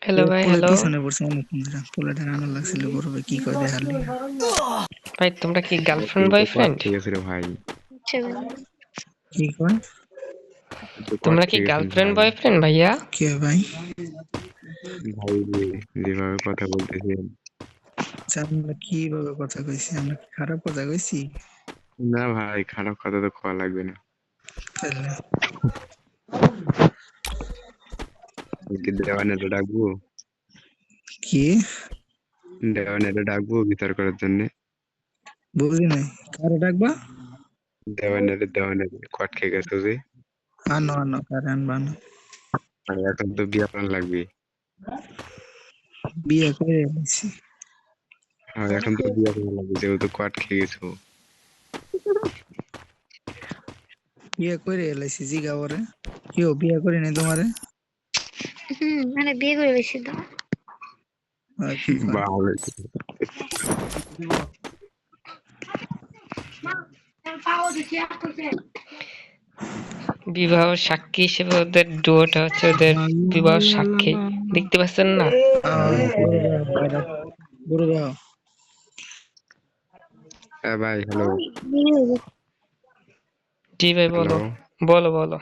Hello ভাই, পোলের hello. পিছনে পড়ছে অনেকক্ষণ ধরে। পোলাটা রান্না লাগছিল গরবে কি কয় দেখার লিগা। ভাই তোমরা কি গার্লফ্রেন্ড তুই তো কট বয়ফ্রেন্ড? থেকে গেছে রে ভাই। কি কয়? তুই তো কট তোমরা কি থেকে গেছেন গার্লফ্রেন্ড ভাই। বয়ফ্রেন্ড ভাইয়া? কে ভাই? ভাই যেভাবে কথা বলতেছেন। আমরা কিভাবে কথা কইছি? আমরা কি খারাপ কথা কইছি? না ভাই, খারাপ কথা তো কওয়া লাগবে না। তাহলে আজকে দেওয়ানেরও ডাকবো, কি? দেওয়ানেরও ডাকবো বিচার করার জন্য। বুঝি নাই। কারে ডাকবা? দেওয়ানের কট খেয়ে গেছে যে। আনো আনো, কারে আনবা আনো। আর এখন তো বিয়া প্ল্যান লাগবে। বিয়ে করে আইছি। আর এখন তো বিয়া প্ল্যান লাগবে, যেহেতু কট খেয়ে গেছো। বিয়ে করে এলাইছি জিগা ওরে। কেউ বিয়ে করে নাই তোমারে? মানে বিয়ে করে বেশি তো। আর কি কয়? ভালো। বিবাহ সাক্ষী হিসেবে ওদের ডুয়োটা হচ্ছে ওদের বিবাহ সাক্ষী। দেখতে পাচ্ছেন না? বড় ভাই ভাই হ্যালো। বিয়ে হয়ে জি ভাই, হ্যালো। বলো বলো বলো।